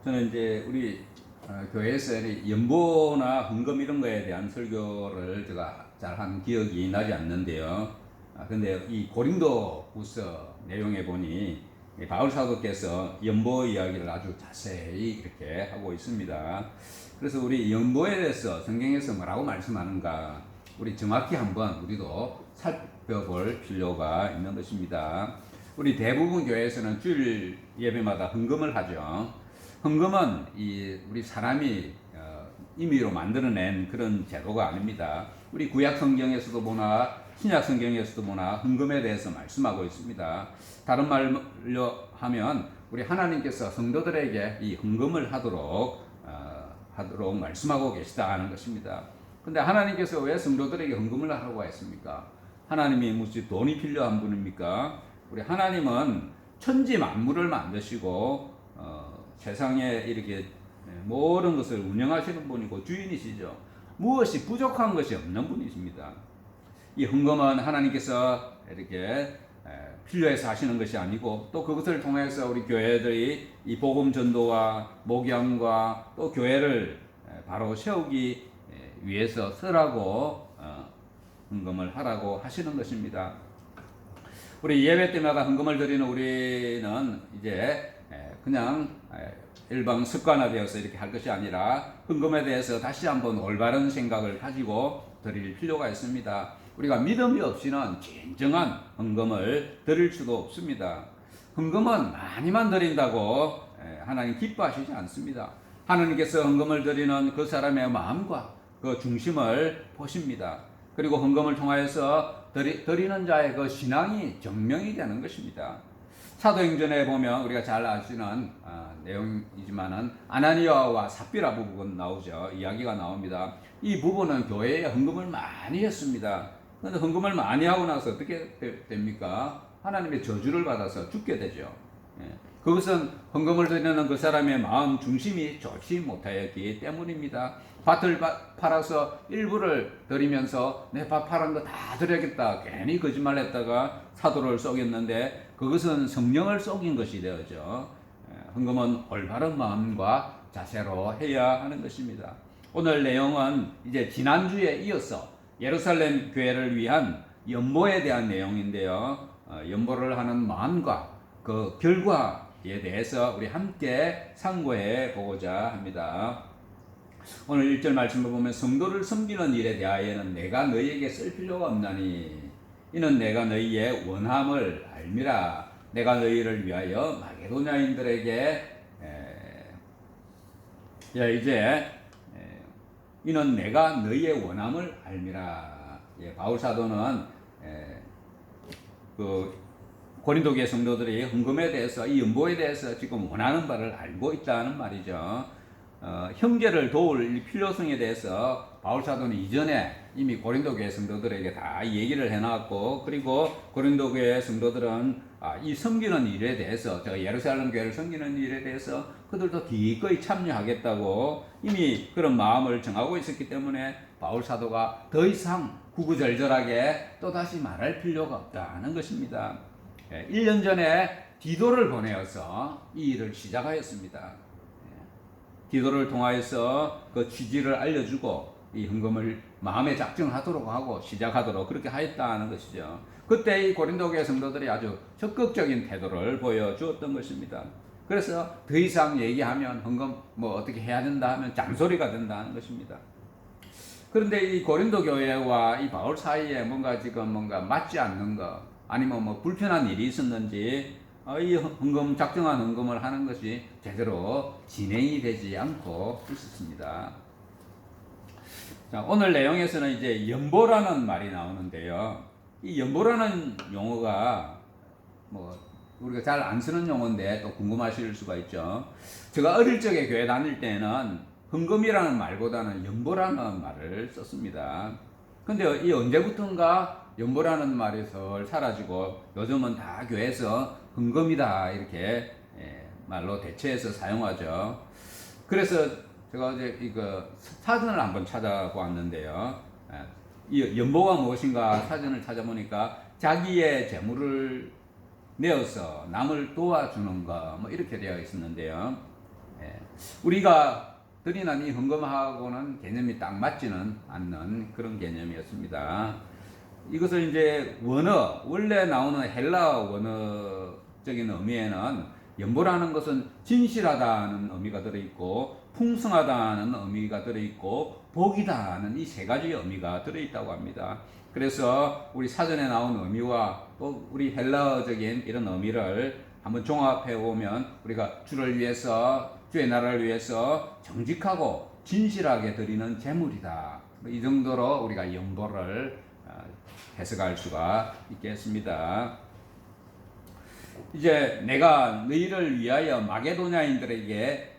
저는 이제 우리 교회에서 연보나 헌금 이런 거에 대한 설교를 제가 잘 한 기억이 나지 않는데요. 근데 이 고린도후서 내용에 보니 바울 사도께서 연보 이야기를 아주 자세히 이렇게 하고 있습니다. 그래서 우리 연보에 대해서 성경에서 뭐라고 말씀하는가 우리 정확히 한번 우리도 살펴볼 필요가 있는 것입니다. 우리 대부분 교회에서는 주일 예배마다 헌금을 하죠. 헌금은 우리 사람이 임의로 만들어낸 그런 제도가 아닙니다. 우리 구약 성경에서도 보나 신약 성경에서도 보나 헌금에 대해서 말씀하고 있습니다. 다른 말로 하면 우리 하나님께서 성도들에게 이 헌금을 하도록 말씀하고 계시다는 것입니다. 근데 하나님께서 왜 성도들에게 헌금을 하라고 했습니까? 하나님이 무슨 돈이 필요한 분입니까? 우리 하나님은 천지 만물을 만드시고 세상에 이렇게 모든 것을 운영하시는 분이고 주인이시죠. 무엇이 부족한 것이 없는 분이십니다. 이 헌금은 하나님께서 이렇게 필요해서 하시는 것이 아니고 또 그것을 통해서 우리 교회들이 이 복음 전도와 목양과 또 교회를 바로 세우기 위해서 쓰라고 헌금을 하라고 하시는 것입니다. 우리 예배 때마다 헌금을 드리는 우리는 이제 그냥 일반 습관화되어서 이렇게 할 것이 아니라 헌금에 대해서 다시 한번 올바른 생각을 가지고 드릴 필요가 있습니다. 우리가 믿음이 없이는 진정한 헌금을 드릴 수도 없습니다. 헌금은 많이만 드린다고 하나님 기뻐하시지 않습니다. 하나님께서 헌금을 드리는 그 사람의 마음과 그 중심을 보십니다. 그리고 헌금을 통하여서 드리는 자의 그 신앙이 증명이 되는 것입니다. 사도행전에 보면 우리가 잘 아시는 내용이지만은 아나니아와 삽비라 부부가 나오죠. 이야기가 나옵니다. 이 부부는 교회에 헌금을 많이 했습니다. 그런데 헌금을 많이 하고 나서 어떻게 됩니까? 하나님의 저주를 받아서 죽게 되죠. 그것은 헌금을 드리는 그 사람의 마음 중심이 좋지 못하였기 때문입니다. 밭을 팔아서 일부를 드리면서 내 밭 팔은 거 다 드려야겠다. 괜히 거짓말했다가 사도를 속였는데 그것은 성령을 속인 것이 되어죠. 헌금은 올바른 마음과 자세로 해야 하는 것입니다. 오늘 내용은 이제 지난주에 이어서 예루살렘 교회를 위한 연보에 대한 내용인데요. 연보를 하는 마음과 그 결과에 대해서 우리 함께 상고해 보고자 합니다. 오늘 1절 말씀을 보면 성도를 섬기는 일에 대하여는 내가 너희에게 쓸 필요가 없나니 이는 내가 너희의 원함을 알미라. 내가 너희를 위하여 마게도냐인들에게 이는 내가 너희의 원함을 알미라. 바울 사도는 그 고린도 교회 성도들이 헌금에 대해서 이 연보에 대해서 지금 원하는 바를 알고 있다는 말이죠. 형제를 도울 필요성에 대해서 바울 사도는 이전에 이미 고린도 교회 성도들에게 다 얘기를 해놨고, 그리고 고린도 교회 성도들은 이 섬기는 일에 대해서, 제가 예루살렘 교회를 섬기는 일에 대해서 그들도 기꺼이 참여하겠다고 이미 그런 마음을 정하고 있었기 때문에 바울 사도가 더 이상 구구절절하게 또다시 말할 필요가 없다는 것입니다. 1년 전에 디도를 보내어서 이 일을 시작하였습니다. 기도를 통하여서 그 취지를 알려주고 이 헌금을 마음에 작정하도록 하고 시작하도록 그렇게 하였다는 것이죠. 그때 이 고린도 교회 성도들이 아주 적극적인 태도를 보여주었던 것입니다. 그래서 더 이상 얘기하면 헌금 뭐 어떻게 해야 된다 하면 잔소리가 된다는 것입니다. 그런데 이 고린도 교회와 이 바울 사이에 뭔가 맞지 않는 거 아니면 뭐 불편한 일이 있었는지 이 작정한 헌금을 하는 것이 제대로 진행이 되지 않고 있었습니다. 자, 오늘 내용에서는 이제 연보라는 말이 나오는데요. 이 연보라는 용어가 뭐 우리가 잘 안 쓰는 용어인데 또 궁금하실 수가 있죠. 제가 어릴 적에 교회 다닐 때는 헌금이라는 말보다는 연보라는 말을 썼습니다. 근데 이 언제부턴가 연보라는 말이 사라지고 요즘은 다 교회에서 헌금이다 이렇게 말로 대체해서 사용하죠. 그래서 제가 어제 이거 사전을 한번 찾아보았는데요. 이 연보가 무엇인가 사전을 찾아보니까 자기의 재물을 내어서 남을 도와주는 것, 뭐 이렇게 되어 있었는데요. 예, 우리가 드리는 이 헌금하고는 개념이 딱 맞지는 않는 그런 개념이었습니다. 이것을 이제 원래 나오는 헬라 원어적인 의미에는 연보라는 것은 진실하다는 의미가 들어있고 풍성하다는 의미가 들어있고 복이다는 이 세 가지 의미가 들어있다고 합니다. 그래서 우리 사전에 나온 의미와 또 우리 헬라어적인 이런 의미를 한번 종합해 보면 우리가 주를 위해서, 주의 나라를 위해서 정직하고 진실하게 드리는 제물이다. 이 정도로 우리가 연보를 해석할 수가 있겠습니다. 이제 내가 너희를 위하여 마게도냐인들에게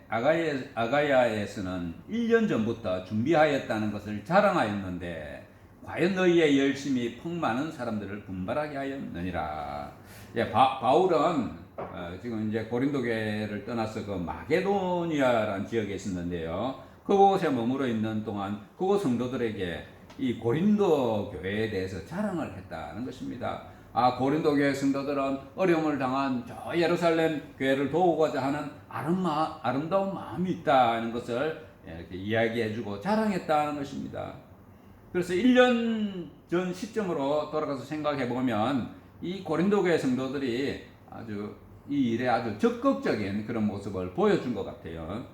아가야에서는 1년 전부터 준비하였다는 것을 자랑하였는데 과연 너희의 열심이 풍많은 사람들을 분발하게 하였느니라. 예, 바울은 지금 이제 고린도 교회를 떠나서 그 마게도니아라는 지역에 있었는데요. 그곳에 머물러 있는 동안 그곳 성도들에게 이 고린도 교회에 대해서 자랑을 했다는 것입니다. 고린도 교회 성도들은 어려움을 당한 저 예루살렘 교회를 도우고자 하는 아름다운 마음이 있다는 것을 이렇게 이야기해주고 자랑했다는 것입니다. 그래서 1년 전 시점으로 돌아가서 생각해 보면 이 고린도 교회 성도들이 아주 이 일에 아주 적극적인 그런 모습을 보여준 것 같아요.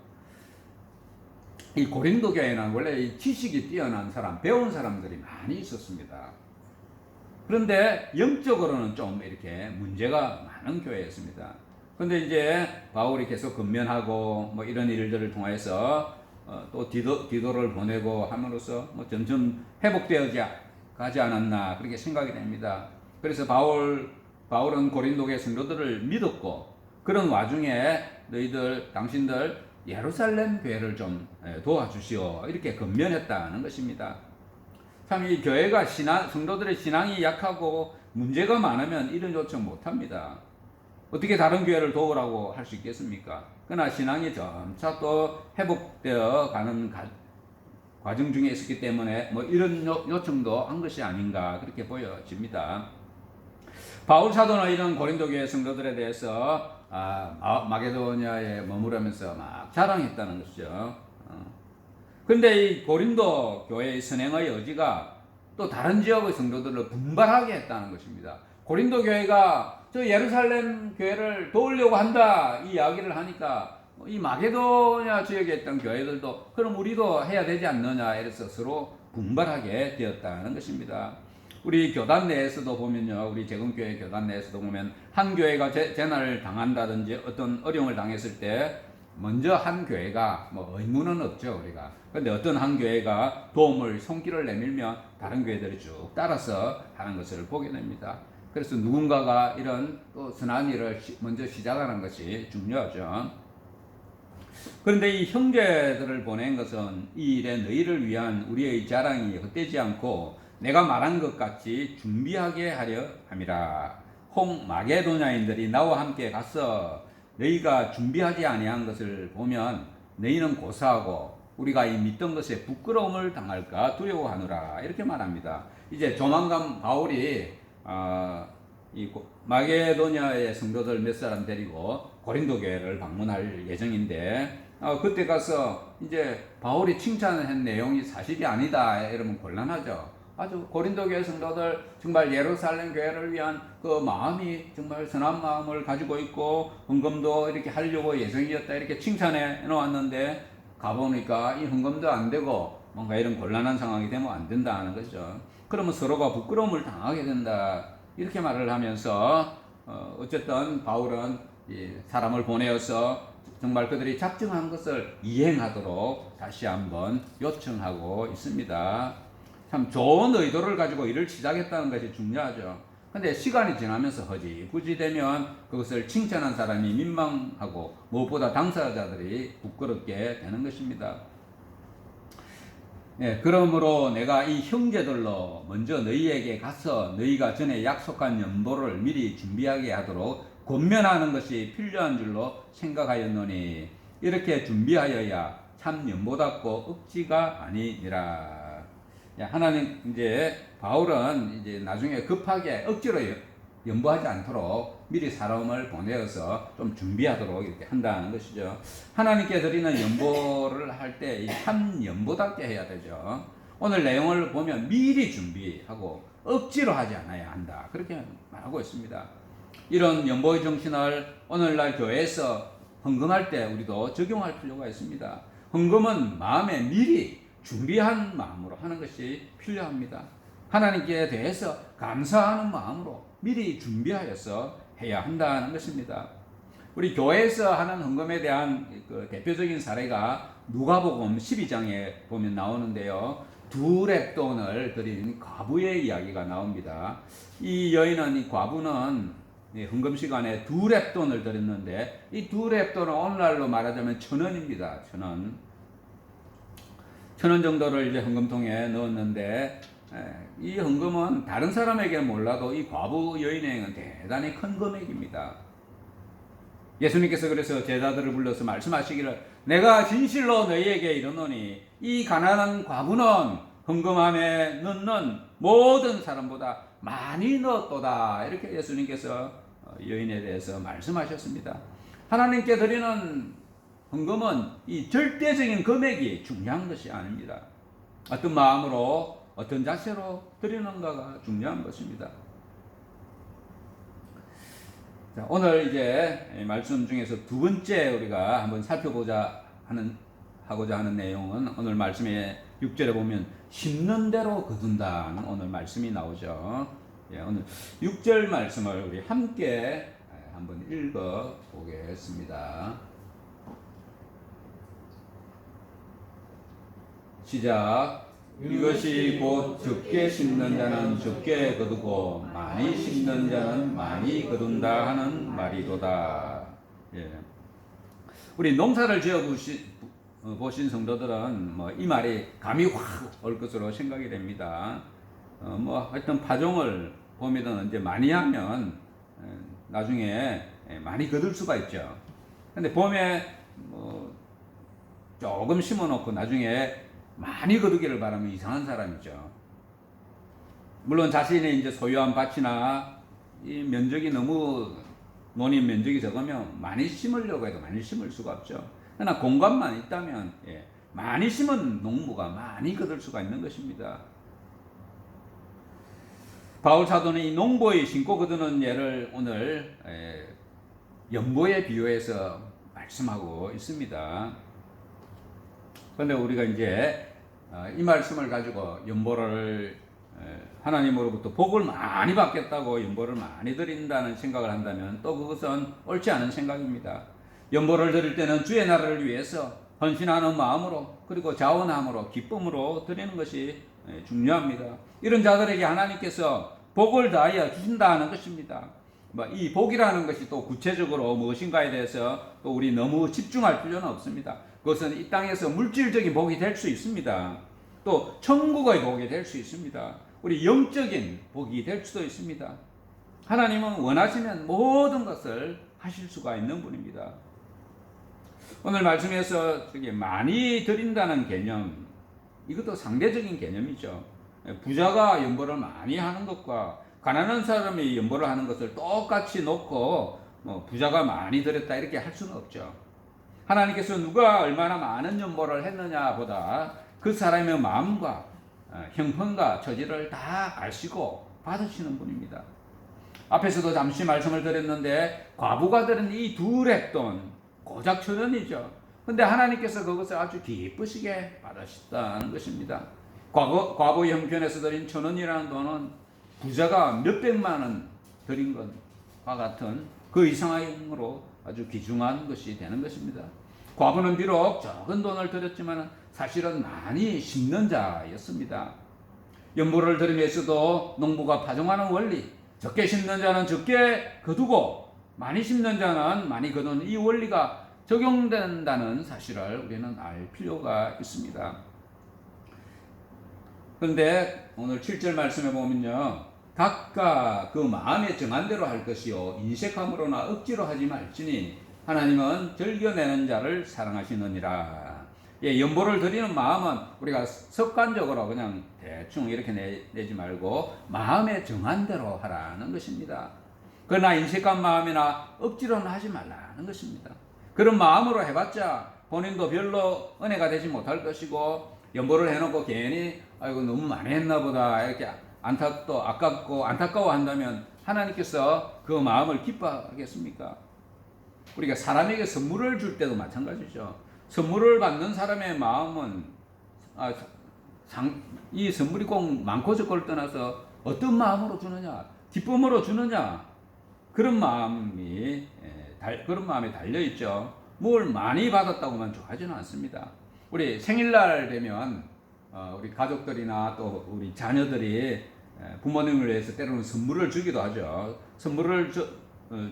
이 고린도 교회는 원래 이 지식이 뛰어난 사람, 배운 사람들이 많이 있었습니다. 그런데 영적으로는 좀 이렇게 문제가 많은 교회였습니다. 그런데 이제 바울이 계속 근면하고 뭐 이런 일들을 통해서 또 디도를 보내고 함으로써 뭐 점점 회복되어 가지 않았나 그렇게 생각이 됩니다. 그래서 바울은 고린도 교회 성도들을 믿었고 그런 와중에 당신들 예루살렘 교회를 좀 도와주시오 이렇게 근면했다는 것입니다. 참 이 교회가 성도들의 신앙이 약하고 문제가 많으면 이런 요청 못합니다. 어떻게 다른 교회를 도우라고 할 수 있겠습니까? 그러나 신앙이 점차 또 회복되어 가는 과정 중에 있었기 때문에 뭐 이런 요청도 한 것이 아닌가 그렇게 보여집니다. 바울 사도는 이런 고린도 교회 성도들에 대해서 마게도니아에 머무르면서 막 자랑했다는 것이죠. 근데 이 고린도 교회의 선행의 여지가 또 다른 지역의 성도들을 분발하게 했다는 것입니다. 고린도 교회가 저 예루살렘 교회를 도우려고 한다 이 이야기를 하니까 이 마게도냐 지역에 있던 교회들도 그럼 우리도 해야 되지 않느냐 이래서 서로 분발하게 되었다는 것입니다. 우리 교단 내에서도 보면요, 우리 재건교회 교단 내에서도 보면 한 교회가 재난을 당한다든지 어떤 어려움을 당했을 때 먼저 한 교회가 뭐 의무는 없죠 우리가. 그런데 어떤 한 교회가 도움을 손길을 내밀면 다른 교회들이 쭉 따라서 하는 것을 보게 됩니다. 그래서 누군가가 이런 또 선한 일을 먼저 시작하는 것이 중요하죠. 그런데 이 형제들을 보낸 것은 이 일에 너희를 위한 우리의 자랑이 헛되지 않고 내가 말한 것 같이 준비하게 하려 함이라. 홍 마게도냐인들이 나와 함께 가서 너희가 준비하지 아니한 것을 보면 너희는 고사하고 우리가 이 믿던 것에 부끄러움을 당할까 두려워하노라 이렇게 말합니다. 이제 조만간 바울이 이 마게도냐의 성도들 몇 사람 데리고 고린도 교회를 방문할 예정인데 그때 가서 이제 바울이 칭찬한 내용이 사실이 아니다 이러면 곤란하죠. 아주 고린도 교회 성도들 정말 예루살렘 교회를 위한 그 마음이 정말 선한 마음을 가지고 있고 헌금도 이렇게 하려고 예정이었다 이렇게 칭찬해 놓았는데 가보니까 이 헌금도 안 되고 뭔가 이런 곤란한 상황이 되면 안 된다는 거죠. 그러면 서로가 부끄러움을 당하게 된다 이렇게 말을 하면서 어쨌든 바울은 사람을 보내어서 정말 그들이 작정한 것을 이행하도록 다시 한번 요청하고 있습니다. 참 좋은 의도를 가지고 일을 시작했다는 것이 중요하죠. 근데 시간이 지나면서 허지부지 되면 그것을 칭찬한 사람이 민망하고 무엇보다 당사자들이 부끄럽게 되는 것입니다. 그러므로 내가 이 형제들로 먼저 너희에게 가서 너희가 전에 약속한 연보를 미리 준비하게 하도록 권면하는 것이 필요한 줄로 생각하였노니 이렇게 준비하여야 참 연보답고 억지가 아니니라. 하나님 이제 바울은 이제 나중에 급하게 억지로 연보하지 않도록 미리 사람을 보내어서 좀 준비하도록 이렇게 한다는 것이죠. 하나님께 드리는 연보를 할 때 참 연보답게 해야 되죠. 오늘 내용을 보면 미리 준비하고 억지로 하지 않아야 한다. 그렇게 말하고 있습니다. 이런 연보의 정신을 오늘날 교회에서 헌금할 때 우리도 적용할 필요가 있습니다. 헌금은 마음에 미리 준비한 마음으로 하는 것이 필요합니다. 하나님께 대해서 감사하는 마음으로 미리 준비하여서 해야 한다는 것입니다. 우리 교회에서 하는 헌금에 대한 그 대표적인 사례가 누가복음 12장에 보면 나오는데요. 두 렙돈을 드린 과부의 이야기가 나옵니다. 이 여인은, 이 과부는 헌금 시간에 두 렙돈을 드렸는데, 이 두 렙돈은 오늘날로 말하자면 1,000원입니다. 1,000원. 1,000원 정도를 이제 헌금통에 넣었는데, 이 헌금은 다른 사람에게는 몰라도 이 과부 여인에게는 대단히 큰 금액입니다. 예수님께서 그래서 제자들을 불러서 말씀하시기를, 내가 진실로 너희에게 이르노니 이 가난한 과부는 헌금함에 넣는 모든 사람보다 많이 넣었도다. 이렇게 예수님께서 여인에 대해서 말씀하셨습니다. 하나님께 드리는 헌금은 이 절대적인 금액이 중요한 것이 아닙니다. 어떤 마음으로, 어떤 자세로 드리는가가 중요한 것입니다. 자, 오늘 이제 말씀 중에서 두 번째 우리가 한번 하고자 하는 내용은, 오늘 말씀의 6절에 보면 심는 대로 거둔다는 오늘 말씀이 나오죠. 오늘 6절 말씀을 우리 함께 한번 읽어 보겠습니다. 시작. 이것이 곧 적게 심는 자는 적게 거두고 많이 심는 자는 많이 거둔다 하는 말이도다. 우리 농사를 지어 보신 성도들은 이 말이 감이 확 올 것으로 생각이 됩니다. 하여튼 파종을 봄이든 이제 많이 하면 나중에 많이 거둘 수가 있죠. 근데 봄에 조금 심어놓고 나중에 많이 거두기를 바라면 이상한 사람이죠. 물론 자신이 이제 소유한 밭이나 이 면적이 너무 논인 면적이 적으면 많이 심으려고 해도 많이 심을 수가 없죠. 그러나 공간만 있다면 많이 심은 농부가 많이 거둘 수가 있는 것입니다. 바울 사도는 이 농부의 심고 거두는 예를 오늘 연보에 비유해서 말씀하고 있습니다. 그런데 우리가 이제 이 말씀을 가지고 연보를 하나님으로부터 복을 많이 받겠다고 연보를 많이 드린다는 생각을 한다면 또 그것은 옳지 않은 생각입니다. 연보를 드릴 때는 주의 나라를 위해서 헌신하는 마음으로, 그리고 자원함으로, 기쁨으로 드리는 것이 중요합니다. 이런 자들에게 하나님께서 복을 다하여 주신다는 것입니다. 이 복이라는 것이 또 구체적으로 무엇인가에 대해서 또 우리 너무 집중할 필요는 없습니다. 그것은 이 땅에서 물질적인 복이 될 수 있습니다. 또 천국의 복이 될 수 있습니다. 우리 영적인 복이 될 수도 있습니다. 하나님은 원하시면 모든 것을 하실 수가 있는 분입니다. 오늘 말씀에서 많이 드린다는 개념, 이것도 상대적인 개념이죠. 부자가 연보를 많이 하는 것과 가난한 사람이 연보를 하는 것을 똑같이 놓고 부자가 많이 드렸다 이렇게 할 수는 없죠. 하나님께서 누가 얼마나 많은 연보를 했느냐 보다 그 사람의 마음과 형편과 처지를 다 아시고 받으시는 분입니다. 앞에서도 잠시 말씀을 드렸는데 과부가 드린 이 두 렙돈 고작 1,000원이죠. 근데 하나님께서 그것을 아주 기쁘시게 받으셨다는 것입니다. 과부 형편에서 드린 1,000원이라는 돈은 부자가 몇백만 원 드린 것과 같은 그 이상으로 아주 귀중한 것이 되는 것입니다. 과부는 비록 적은 돈을 드렸지만 사실은 많이 심는 자였습니다. 연보를 드림에서도 농부가 파종하는 원리, 적게 심는 자는 적게 거두고 많이 심는 자는 많이 거두는 이 원리가 적용된다는 사실을 우리는 알 필요가 있습니다. 그런데 오늘 7절 말씀에 보면요, 각각 그 마음에 정한 대로 할 것이요 인색함으로나 억지로 하지 말지니 하나님은 즐겨내는 자를 사랑하시느니라. 연보를 드리는 마음은 우리가 습관적으로 그냥 대충 이렇게 내지 말고 마음에 정한 대로 하라는 것입니다. 그러나 인색한 마음이나 억지로는 하지 말라는 것입니다. 그런 마음으로 해봤자 본인도 별로 은혜가 되지 못할 것이고, 연보를 해놓고 괜히 아이고 너무 많이 했나 보다 이렇게 아깝고 안타까워한다면 하나님께서 그 마음을 기뻐하겠습니까? 우리가 사람에게 선물을 줄 때도 마찬가지죠. 선물을 받는 사람의 마음은 이 선물이 꼭 많고 적고를 떠나서 어떤 마음으로 주느냐, 기쁨으로 주느냐, 그런 마음이 달려 있죠. 뭘 많이 받았다고만 좋아하지는 않습니다. 우리 생일날 되면 우리 가족들이나 또 우리 자녀들이 부모님을 위해서 때로는 선물을 주기도 하죠. 선물을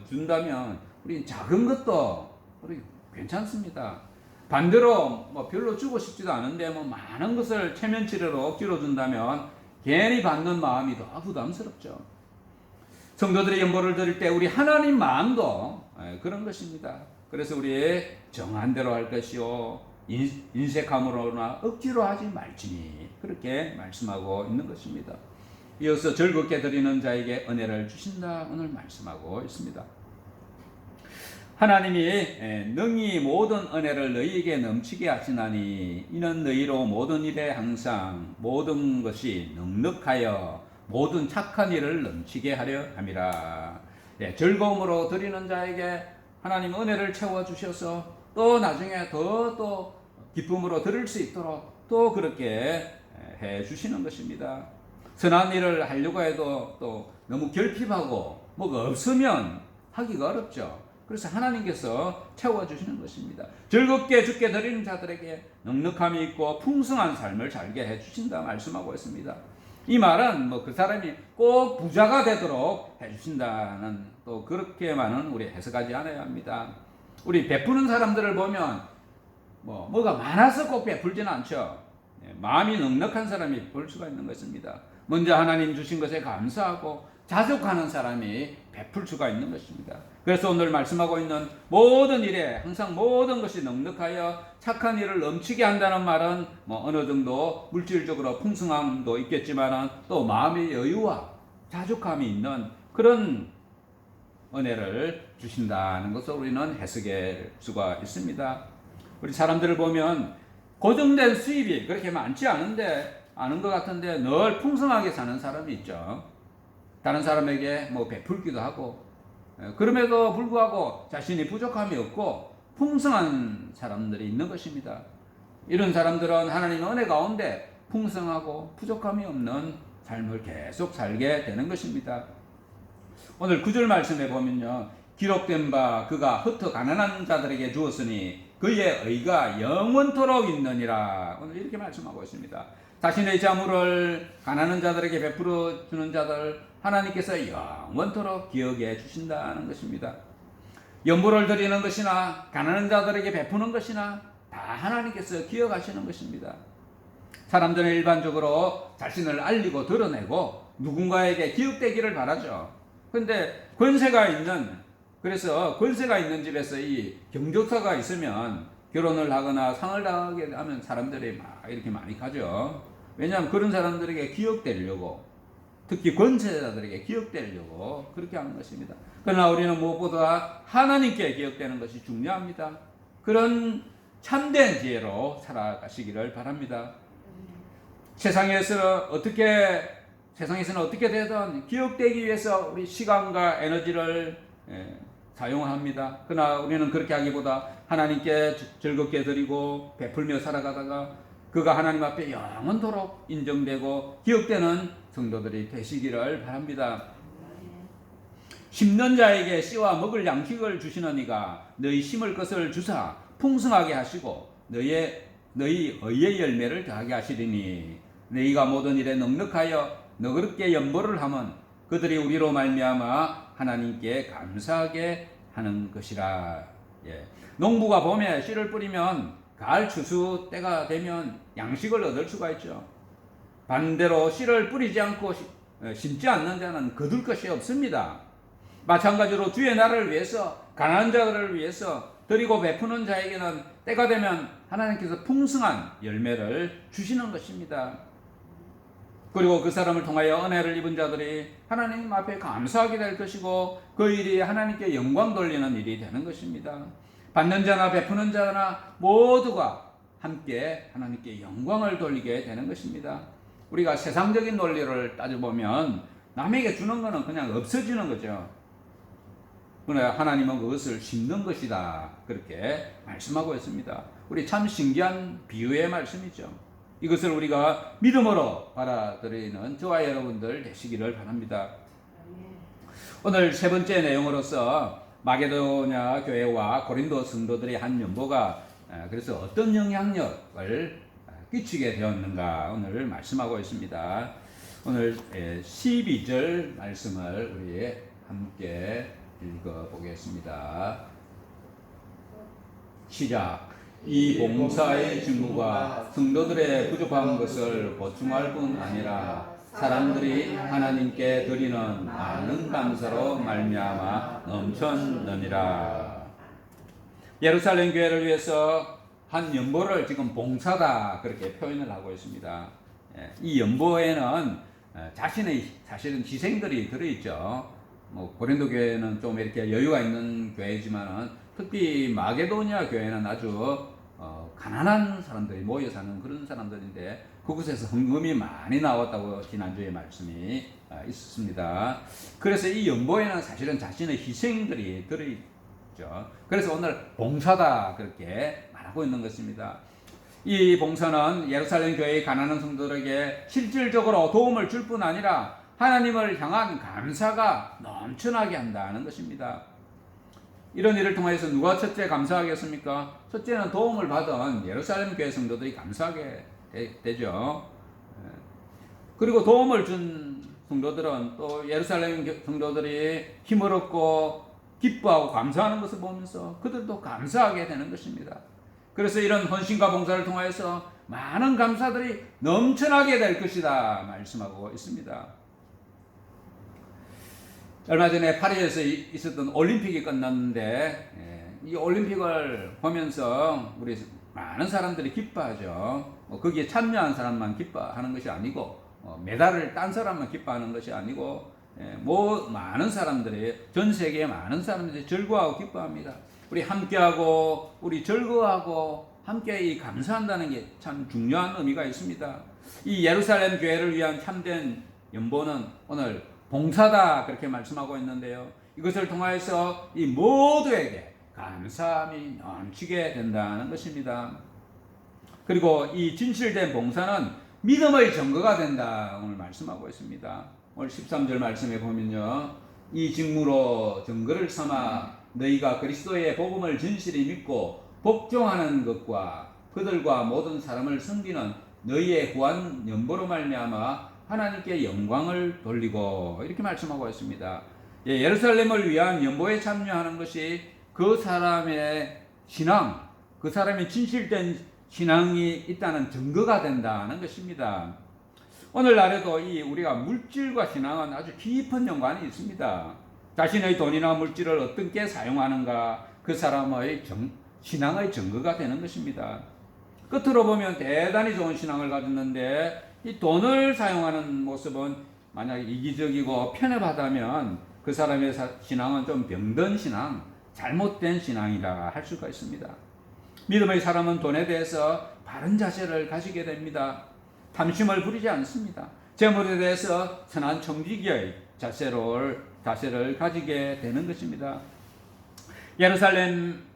준다면 우리 작은 것도 우리 괜찮습니다. 반대로 뭐 별로 주고 싶지도 않은데 뭐 많은 것을 체면치레로 억지로 준다면 괜히 받는 마음이 더 부담스럽죠. 성도들의 연보를 드릴 때 우리 하나님 마음도 그런 것입니다. 그래서 우리 정한 대로 할 것이요 인색함으로나 억지로 하지 말지니, 그렇게 말씀하고 있는 것입니다. 이어서 즐겁게 드리는 자에게 은혜를 주신다, 오늘 말씀하고 있습니다. 하나님이 능히 모든 은혜를 너희에게 넘치게 하시나니 이는 너희로 모든 일에 항상 모든 것이 넉넉하여 모든 착한 일을 넘치게 하려 함이라. 즐거움으로 드리는 자에게 하나님 은혜를 채워주셔서 또 나중에 더 기쁨으로 드릴 수 있도록 또 그렇게 해주시는 것입니다. 선한 일을 하려고 해도 또 너무 결핍하고 뭐가 없으면 하기가 어렵죠. 그래서 하나님께서 채워주시는 것입니다. 즐겁게 주께 드리는 자들에게 넉넉함이 있고 풍성한 삶을 살게 해주신다 말씀하고 있습니다. 이 말은 뭐 그 사람이 꼭 부자가 되도록 해주신다는 또 그렇게만은 우리 해석하지 않아야 합니다. 우리 베푸는 사람들을 보면 뭐가 많아서 꼭 베풀지는 않죠. 마음이 넉넉한 사람이 볼 수가 있는 것입니다. 먼저 하나님 주신 것에 감사하고 자족하는 사람이 베풀 수가 있는 것입니다. 그래서 오늘 말씀하고 있는 모든 일에 항상 모든 것이 넉넉하여 착한 일을 넘치게 한다는 말은 뭐 어느 정도 물질적으로 풍성함도 있겠지만 또 마음의 여유와 자족함이 있는 그런 은혜를 주신다는 것을 우리는 해석할 수가 있습니다. 우리 사람들을 보면 고정된 수입이 그렇게 많지 않은 것 같은데 늘 풍성하게 사는 사람이 있죠. 다른 사람에게 뭐 베풀기도 하고, 그럼에도 불구하고 자신이 부족함이 없고 풍성한 사람들이 있는 것입니다. 이런 사람들은 하나님의 은혜 가운데 풍성하고 부족함이 없는 삶을 계속 살게 되는 것입니다. 오늘 9절 말씀에 보면요, 기록된 바 그가 흩어 가난한 자들에게 주었으니 그의 의가 영원토록 있느니라. 오늘 이렇게 말씀하고 있습니다. 자신의 자물을 가난한 자들에게 베풀어 주는 자들 하나님께서 영원토록 기억해 주신다는 것입니다. 연보를 드리는 것이나 가난한 자들에게 베푸는 것이나 다 하나님께서 기억하시는 것입니다. 사람들은 일반적으로 자신을 알리고 드러내고 누군가에게 기억되기를 바라죠. 그런데 그래서 권세가 있는 집에서 이 경조사가 있으면 결혼을 하거나 상을 당하게 하면 사람들이 막 이렇게 많이 가죠. 왜냐하면 그런 사람들에게 기억되려고, 특히 권세자들에게 기억되려고 그렇게 하는 것입니다. 그러나 우리는 무엇보다 하나님께 기억되는 것이 중요합니다. 그런 참된 지혜로 살아가시기를 바랍니다. 세상에서는 어떻게 되든 기억되기 위해서 우리 시간과 에너지를 사용합니다. 그러나 우리는 그렇게 하기보다 하나님께 즐겁게 드리고 베풀며 살아가다가 그가 하나님 앞에 영원토록 인정되고 기억되는 성도들이 되시기를 바랍니다. 심는 자에게 씨와 먹을 양식을 주시는 이가 너희 심을 것을 주사 풍성하게 하시고 너희 의의 열매를 더하게 하시리니 너희가 모든 일에 넉넉하여 너그럽게 연보를 하면 그들이 우리로 말미암아 하나님께 감사하게 하는 것이라. 농부가 봄에 씨를 뿌리면 가을 추수 때가 되면 양식을 얻을 수가 있죠. 반대로 씨를 뿌리지 않고 심지 않는 자는 거둘 것이 없습니다. 마찬가지로 주의 나라를 위해서 가난한 자들을 위해서 드리고 베푸는 자에게는 때가 되면 하나님께서 풍성한 열매를 주시는 것입니다. 그리고 그 사람을 통하여 은혜를 입은 자들이 하나님 앞에 감사하게 될 것이고 그 일이 하나님께 영광 돌리는 일이 되는 것입니다. 받는 자나 베푸는 자나 모두가 함께 하나님께 영광을 돌리게 되는 것입니다. 우리가 세상적인 논리를 따져보면 남에게 주는 것은 그냥 없어지는 거죠. 그러나 하나님은 그것을 심는 것이다. 그렇게 말씀하고 있습니다. 우리 참 신기한 비유의 말씀이죠. 이것을 우리가 믿음으로 받아들이는 저와 여러분들 되시기를 바랍니다. 오늘 세 번째 내용으로서 마게도냐 교회와 고린도 성도들의 한 연보가 그래서 어떤 영향력을 끼치게 되었는가 오늘 말씀하고 있습니다. 오늘 12절 말씀을 우리 함께 읽어보겠습니다. 시작. 이 봉사의 직무가 성도들의 부족한 것을 보충할 뿐 아니라 사람들이 하나님께 드리는 많은 감사로 말미암아 넘쳤느니라. 예루살렘 교회를 위해서 한 연보를 지금 봉사다 그렇게 표현을 하고 있습니다. 이 연보에는 자신의 사실은 희생들이 들어있죠. 고린도 교회는 좀 이렇게 여유가 있는 교회지만은 특히 마게도냐 교회는 아주 가난한 사람들이 모여 사는 그런 사람들인데 그곳에서 헌금이 많이 나왔다고 지난주에 말씀이 있었습니다. 그래서 이 연보에는 사실은 자신의 희생들이 들어있죠. 그래서 오늘 봉사다 그렇게 말하고 있는 것입니다. 이 봉사는 예루살렘 교회의 가난한 성도들에게 실질적으로 도움을 줄 뿐 아니라 하나님을 향한 감사가 넘쳐나게 한다는 것입니다. 이런 일을 통해서 누가 첫째 감사하겠습니까? 첫째는 도움을 받은 예루살렘 교회 성도들이 감사하게 되죠. 그리고 도움을 준 성도들은 또 예루살렘 성도들이 힘을 얻고 기뻐하고 감사하는 것을 보면서 그들도 감사하게 되는 것입니다. 그래서 이런 헌신과 봉사를 통해서 많은 감사들이 넘쳐나게 될 것이다 말씀하고 있습니다. 얼마 전에 파리에서 있었던 올림픽이 끝났는데 이 올림픽을 보면서 우리 많은 사람들이 기뻐하죠. 거기에 참여한 사람만 기뻐하는 것이 아니고 메달을 딴 사람만 기뻐하는 것이 아니고 많은 사람들이 전 세계의 많은 사람들이 즐거워하고 기뻐합니다. 우리 함께하고 우리 즐거워하고 함께 이 감사한다는 게 참 중요한 의미가 있습니다. 이 예루살렘 교회를 위한 참된 연보는 오늘 봉사다 그렇게 말씀하고 있는데요. 이것을 통하여서 이 모두에게 감사함이 넘치게 된다는 것입니다. 그리고 이 진실된 봉사는 믿음의 증거가 된다 오늘 말씀하고 있습니다. 오늘 13절 말씀에 보면요. 이 직무로 증거를 삼아 너희가 그리스도의 복음을 진실히 믿고 복종하는 것과 그들과 모든 사람을 섬기는 너희의 구한 연보로 말미암아 하나님께 영광을 돌리고 이렇게 말씀하고 있습니다. 예루살렘을 위한 연보에 참여하는 것이 그 사람의 신앙, 그 사람의 진실된 신앙이 있다는 증거가 된다는 것입니다. 오늘날에도 우리가 물질과 신앙은 아주 깊은 연관이 있습니다. 자신의 돈이나 물질을 어떻게 사용하는가 그 사람의 신앙의 증거가 되는 것입니다. 끝으로 보면 대단히 좋은 신앙을 가졌는데 이 돈을 사용하는 모습은 만약 이기적이고 편협하다면 그 사람의 신앙은 좀 병든 신앙, 잘못된 신앙이라 할 수가 있습니다. 믿음의 사람은 돈에 대해서 바른 자세를 가지게 됩니다. 탐심을 부리지 않습니다. 재물에 대해서 선한 청지기의 자세를 가지게 되는 것입니다. 예루살렘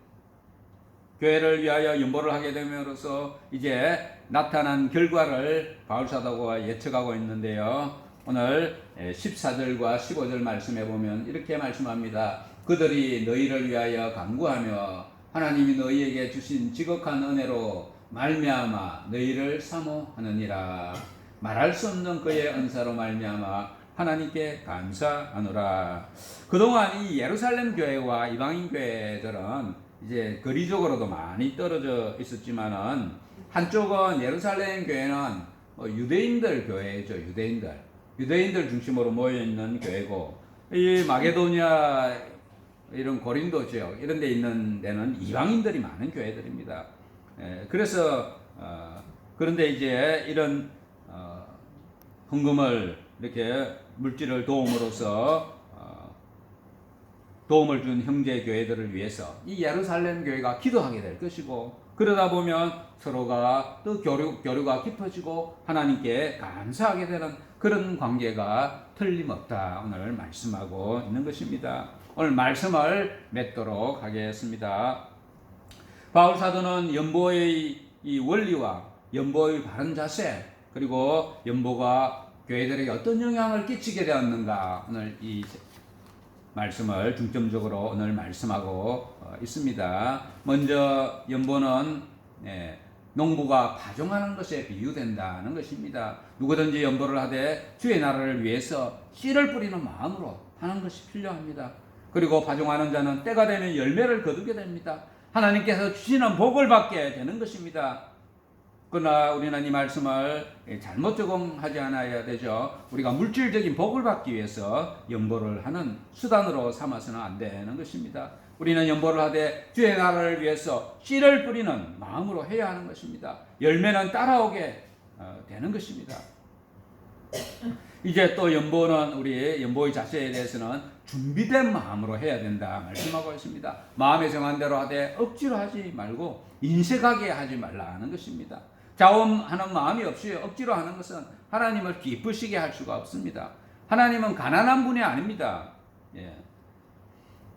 교회를 위하여 연보를 하게 됨으로써 이제 나타난 결과를 바울사도가 예측하고 있는데요. 오늘 14절과 15절 말씀해 보면 이렇게 말씀합니다. 그들이 너희를 위하여 간구하며 하나님이 너희에게 주신 지극한 은혜로 말미암아 너희를 사모하느니라. 말할 수 없는 그의 은사로 말미암아 하나님께 감사하노라. 그동안 이 예루살렘 교회와 이방인 교회들은 이제 거리적으로도 많이 떨어져 있었지만은 한쪽은 예루살렘 교회는 유대인들 교회죠. 유대인들 중심으로 모여 있는 교회고 이 마게도냐 이런 고린도 지역 이런 데 있는 데는 이방인들이 많은 교회들입니다. 그래서 그런데 이제 이런 헌금을 이렇게 물질을 도움으로써 도움을 준 형제 교회들을 위해서 이 예루살렘 교회가 기도하게 될 것이고, 그러다 보면 서로가 또 교류가 깊어지고 하나님께 감사하게 되는 그런 관계가 틀림없다, 오늘 말씀하고 있는 것입니다. 오늘 말씀을 맺도록 하겠습니다. 바울 사도는 연보의 이 원리와 연보의 바른 자세, 그리고 연보가 교회들에게 어떤 영향을 끼치게 되었는가, 오늘 이 말씀을 중점적으로 오늘 말씀하고 있습니다. 먼저 연보는 농부가 파종하는 것에 비유된다는 것입니다. 누구든지 연보를 하되 주의 나라를 위해서 씨를 뿌리는 마음으로 하는 것이 필요합니다. 그리고 파종하는 자는 때가 되면 열매를 거두게 됩니다. 하나님께서 주시는 복을 받게 되는 것입니다. 그러나 우리는 이 말씀을 잘못 적용하지 않아야 되죠. 우리가 물질적인 복을 받기 위해서 연보를 하는 수단으로 삼아서는 안 되는 것입니다. 우리는 연보를 하되 주의 나라를 위해서 씨를 뿌리는 마음으로 해야 하는 것입니다. 열매는 따라오게 되는 것입니다. 이제 또 연보는, 우리 연보의 자세에 대해서는 준비된 마음으로 해야 된다 말씀하고 있습니다. 마음에 정한 대로 하되 억지로 하지 말고 인색하게 하지 말라는 것입니다. 자원하는 마음이 없이 억지로 하는 것은 하나님을 기쁘시게 할 수가 없습니다. 하나님은 가난한 분이 아닙니다.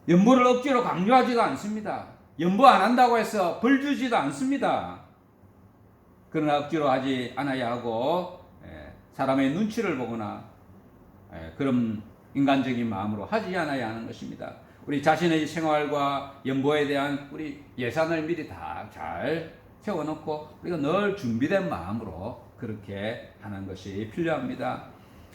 연보를 억지로 강요하지도 않습니다. 연보 안 한다고 해서 벌 주지도 않습니다. 그러나 억지로 하지 않아야 하고 사람의 눈치를 보거나 그런 인간적인 마음으로 하지 않아야 하는 것입니다. 우리 자신의 생활과 연보에 대한 우리 예산을 미리 다 잘 세워놓고 우리가 늘 준비된 마음으로 그렇게 하는 것이 필요합니다.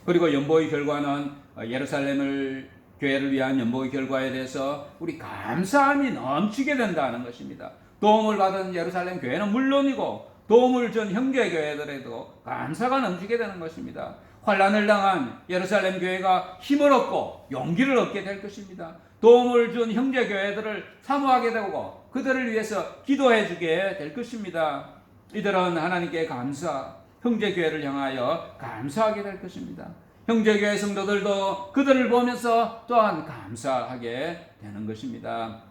그리고 연보의 결과는 예루살렘을 교회를 위한 연보의 결과에 대해서 우리 감사함이 넘치게 된다는 것입니다. 도움을 받은 예루살렘 교회는 물론이고 도움을 준 형제 교회들에도 감사가 넘치게 되는 것입니다. 환난을 당한 예루살렘 교회가 힘을 얻고 용기를 얻게 될 것입니다. 도움을 준 형제 교회들을 사모하게 되고 그들을 위해서 기도해 주게 될 것입니다. 이들은 하나님께 감사, 형제 교회를 향하여 감사하게 될 것입니다. 형제 교회 성도들도 그들을 보면서 또한 감사하게 되는 것입니다.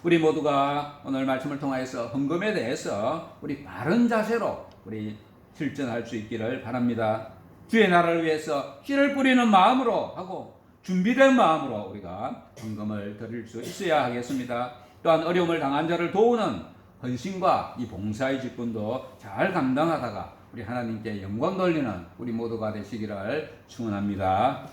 우리 모두가 오늘 말씀을 통하여서 헌금에 대해서 우리 바른 자세로 우리 실천할 수 있기를 바랍니다. 주의 나라를 위해서 씨를 뿌리는 마음으로 하고 준비된 마음으로 우리가 헌금을 드릴 수 있어야 하겠습니다. 또한 어려움을 당한 자를 도우는 헌신과 이 봉사의 직분도 잘 감당하다가 우리 하나님께 영광 돌리는 우리 모두가 되시기를 축원합니다.